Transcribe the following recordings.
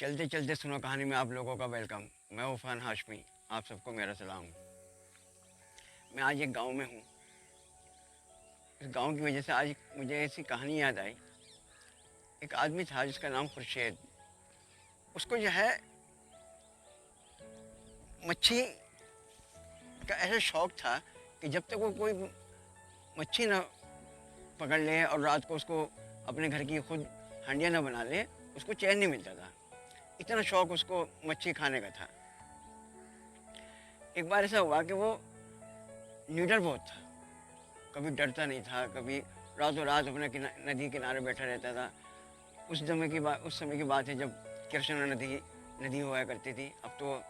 चलते चलते सुनो कहानी में आप लोगों का वेलकम। मैं उफान हाशमी, आप सबको मेरा सलाम। मैं आज एक गांव में हूँ। इस गांव की वजह से आज मुझे ऐसी कहानी याद आई। एक आदमी था जिसका नाम खुर्शीद। उसको जो है मच्छी का ऐसा शौक था कि जब तक वो कोई मच्छी ना पकड़ ले और रात को उसको अपने घर की खुद हांडिया ना बना ले, उसको चैन नहीं मिलता था। इतना शौक उसको मच्छी खाने का था। एक बार ऐसा हुआ कि वो निडर बहुत था, कभी डरता नहीं था, कभी रातों रात अपने नदी किनारे बैठा रहता था। उस समय की बात है जब कृष्णा नदी हुआ करती थी। अब तो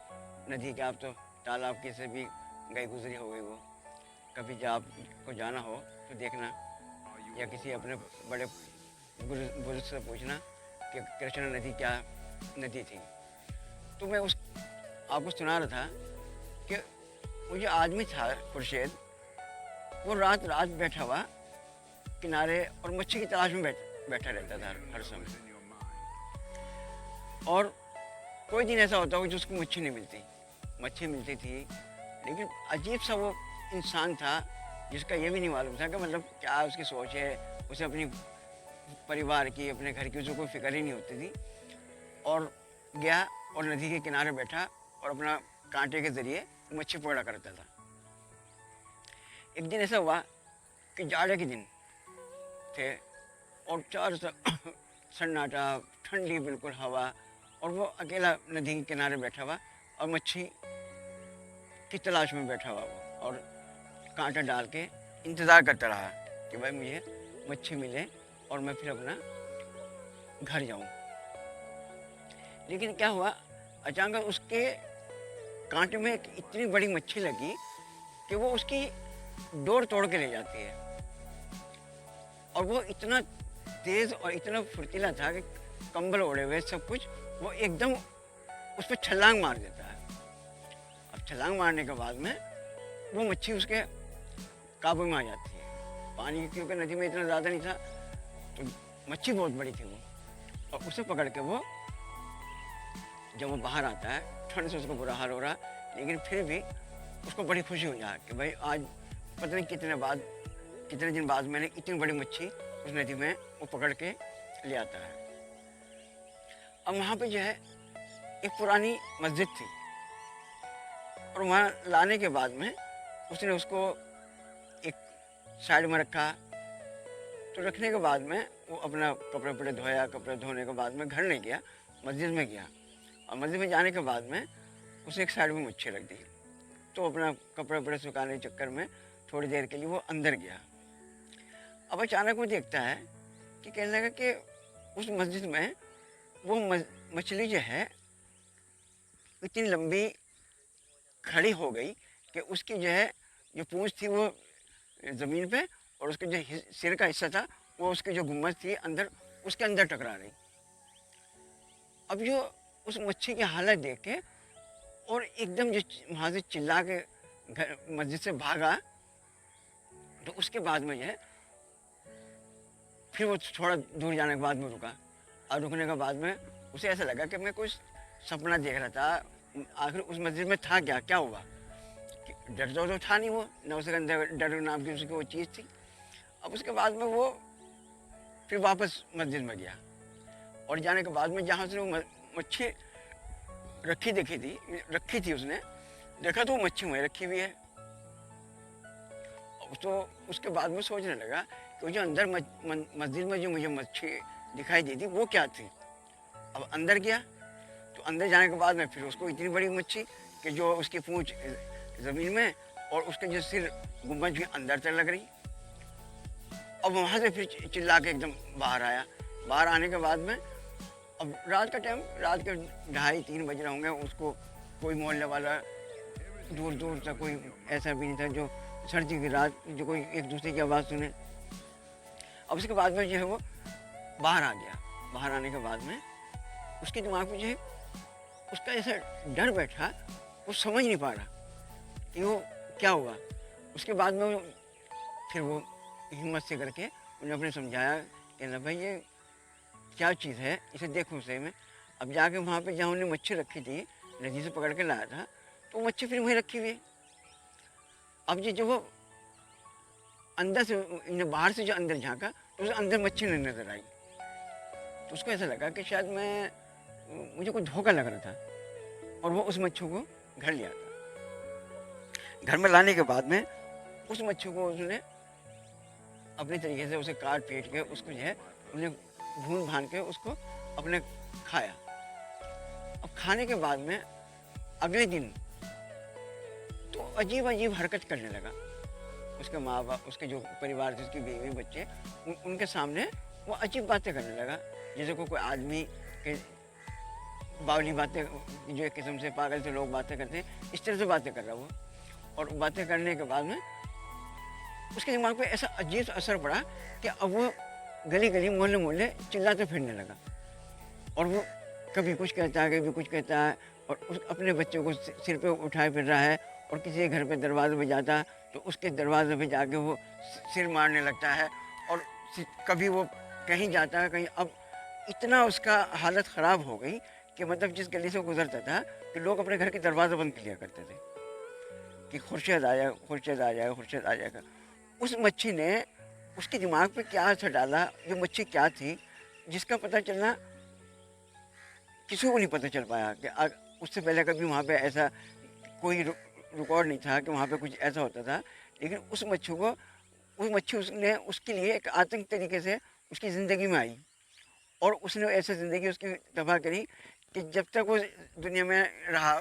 नदी क्या, अब तो तालाब के से भी गई गुजरी हो गई वो। कभी जब आपको जाना हो तो देखना, या किसी अपने बड़े बुजुर्ग से पूछना कि कृष्णा नदी क्या नदी थी। तो मैं उस आपको सुना रहा था कि वो जो आदमी था खुर्शीद, वो रात रात बैठा हुआ किनारे और मच्छी की तलाश में बैठा रहता था हर समय। और कोई दिन ऐसा होता हो कि उसको मच्छी नहीं मिलती। मच्छी मिलती थी, लेकिन अजीब सा वो इंसान था जिसका ये भी नहीं मालूम था कि मतलब क्या उसकी सोच है। उसे अपनी परिवार की, अपने घर की उसको कोई फिक्र ही नहीं होती थी। और गया और नदी के किनारे बैठा और अपना कांटे के ज़रिए मच्छी पकड़ा करता था। एक दिन ऐसा हुआ कि जाड़े के दिन थे और चारों तरफ सन्नाटा, ठंडी बिल्कुल हवा, और वो अकेला नदी के किनारे बैठा हुआ और मच्छी की तलाश में बैठा हुआ वो, और कांटा डाल के इंतज़ार करता रहा कि भाई मुझे मच्छी मिले और मैं फिर अपना घर जाऊं। लेकिन क्या हुआ, अचानक उसके कांटे में एक इतनी बड़ी मच्छी लगी कि वो उसकी डोर तोड़ के ले जाती है। और वो इतना तेज़ और इतना फुर्तीला था कि कंबल ओढ़े हुए सब कुछ, वो एकदम उस पर छलांग मार देता है। अब छलांग मारने के बाद में वो मच्छी उसके काबू में आ जाती है। पानी क्योंकि नदी में इतना ज़्यादा नहीं था, तो मच्छी बहुत बड़ी थी वो। और उसे पकड़ के वो जब वो बाहर आता है, ठंड से उसको बुरा हाल हो रहा, लेकिन फिर भी उसको बड़ी खुशी हो जाए कि भाई आज पता नहीं कितने दिन बाद मैंने इतनी बड़ी मच्छी उस नदी में वो पकड़ के ले आता है। अब वहाँ पे जो है एक पुरानी मस्जिद थी, और वहाँ लाने के बाद में उसने उसको एक साइड में रखा। तो रखने के बाद में वो अपना कपड़े वपड़े धोया। कपड़े धोने के बाद में घर नहीं गया, मस्जिद में गया। और मस्जिद में जाने के बाद में उसने एक साइड में मच्छी रख दी। तो अपना कपड़े वपड़े सुखाने के चक्कर में थोड़ी देर के लिए वो अंदर गया। अब अचानक वो देखता है कि कहने लगा कि उस मस्जिद में वो मछली जो है इतनी लंबी खड़ी हो गई कि उसकी जो है जो पूंछ थी वो ज़मीन पे, और उसके जो सिर का हिस्सा था वो उसकी जो गुम्बद थी अंदर, उसके अंदर टकरा रही। अब जो उस मच्छी की हालत देख के और एकदम जो वहाँ से चिल्ला के घर मस्जिद से भागा, तो उसके बाद में जो है फिर वो थोड़ा दूर जाने के बाद में रुका। और रुकने के बाद में उसे ऐसा लगा कि मैं कुछ सपना देख रहा था। आखिर उस मस्जिद में था क्या, क्या हुआ? डर तो था नहीं वो, न उसके अंदर डर नाम की उसकी वो चीज़ थी। अब उसके बाद में वो फिर वापस मस्जिद में गया, और जाने के बाद में जहाँ से वो मच्छी रखी थी उसने देखा तो वो मच्छी वहीं रखी हुई है। तो उसके बाद में सोचने लगा कि जो अंदर मस्जिद में जो मुझे मच्छी दिखाई दी थी वो क्या थी। अब अंदर गया, तो अंदर जाने के बाद में फिर उसको इतनी बड़ी मच्छी कि जो उसकी पूंछ ज़मीन में और उसके जो सिर गुम्बद भी अंदर तक लग रही। अब वहाँ से फिर चिल्ला के एकदम बाहर आया। बाहर आने के बाद में अब रात का टाइम, रात के 2:30-3 बज रहे होंगे। उसको कोई मोहल्ले वाला दूर दूर तक कोई ऐसा भी नहीं था जो सर्दी की रात जो कोई एक दूसरे की आवाज़ सुने। अब उसके बाद में जो है वो बाहर आ गया। बाहर आने के बाद में उसके दिमाग में जो है उसका ऐसा डर बैठा, वो समझ नहीं पा रहा कि वो क्या हुआ। उसके बाद में फिर वो हिम्मत से करके उन्हें अपने समझाया कि ना भाई ये क्या चीज़ है, इसे देखो सही में। अब जाके वहाँ पे जहाँ उन्होंने मच्छी रखी थी, नदी से पकड़ के लाया था, तो वो मच्छी फिर वहीं रखी हुई है। अब ये जब वो अंदर से इन्हें बाहर से जो अंदर झाँका, तो उस अंदर मच्छी नहीं नजर आई। तो उसको ऐसा लगा कि शायद मुझे कुछ धोखा लग रहा था, और वो उस मच्छी को घर ले आता। घर में लाने के बाद में उस मच्छी को उसने अपने तरीके से उसे काट पीट के उसको जो है उन्हें भून भान के उसको अपने खाया। अब खाने के बाद में अगले दिन तो अजीब अजीब हरकत करने लगा। उसके माँ बाप, उसके जो परिवार थे, उसकी बीवी बच्चे, उनके सामने वो अजीब बातें करने लगा, जैसे कोई आदमी के बावली बातें, जो एक किस्म से पागल से लोग बातें करते हैं, इस तरह से बातें कर रहा वो। और बातें करने के बाद में उसके दिमाग पे ऐसा अजीब सा असर पड़ा कि अब वो गली गली मोहल्ले मोहल्ले चिल्लाते फिरने लगा। और वो कभी कुछ कहता है, कभी कुछ कहता है, और उस अपने बच्चों को सिर पे उठाए फिर रहा है। और किसी के घर पे दरवाजे पे जाता है तो उसके दरवाजे पे जाके वो सिर मारने लगता है। और कभी वो कहीं जाता है कहीं। अब इतना उसका हालत ख़राब हो गई कि मतलब जिस गली से गुजरता था कि लोग अपने घर के दरवाजे बंद किया करते थे कि खुर्शीद आ जाएगा, खुर्शीद आ जाएगा, खुर्शीद आ जाएगा। उस मच्छी ने उसके दिमाग पे क्या असर डाला, ये मच्छी क्या थी, जिसका पता चलना किसी को नहीं पता चल पाया कि उससे पहले कभी वहाँ पे ऐसा कोई रिकॉर्ड नहीं था कि वहाँ पे कुछ ऐसा होता था। लेकिन उस मच्छी उसने उसके लिए एक आतंक तरीके से उसकी ज़िंदगी में आई। और उसने ऐसे ज़िंदगी उसकी तबाह करी कि जब तक वो दुनिया में रहा,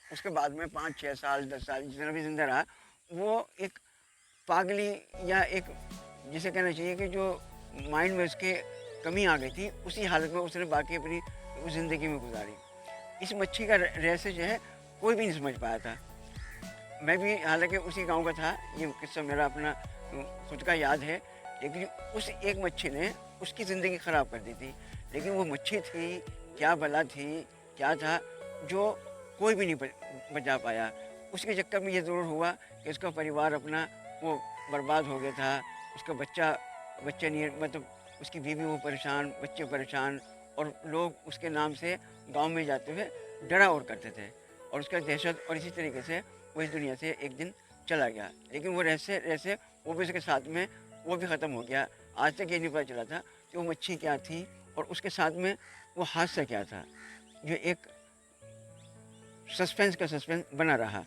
उसके बाद में 5-6 साल 10 साल जितना भी ज़िंदा रहा, वो एक पागली या एक जिसे कहना चाहिए कि जो माइंड में उसके कमी आ गई थी, उसी हालत में उसने बाकी अपनी उस ज़िंदगी में गुजारी। इस मच्छी का रहस्य जो है कोई भी नहीं समझ पाया था। मैं भी हालांकि उसी गांव का था, ये किस्सा मेरा अपना खुद का याद है। लेकिन उस एक मच्छी ने उसकी ज़िंदगी ख़राब कर दी थी। लेकिन वो मच्छी थी क्या, बला थी क्या था, जो कोई भी नहीं बचा पाया। उसके चक्कर में ये ज़रूर हुआ कि उसका परिवार अपना वो बर्बाद हो गया था। उसका बच्चे नहीं, मतलब उसकी बीवी वो परेशान, बच्चे परेशान। और लोग उसके नाम से गांव में जाते हुए डरा और करते थे। और उसका दहशत, और इसी तरीके से वो इस दुनिया से एक दिन चला गया। लेकिन वो रहस्य रहस्य वो भी उसके साथ में वो भी ख़त्म हो गया। आज तक ये नहीं पता चला था कि वो मच्छी क्या थी और उसके साथ में वो हादसा क्या था। जो एक सस्पेंस का सस्पेंस बना रहा।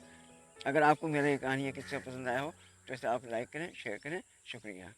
अगर आपको मेरा ये कहानी या किस्सा पसंद आया हो तो इसे आप लाइक करें, शेयर करें। शुक्रिया।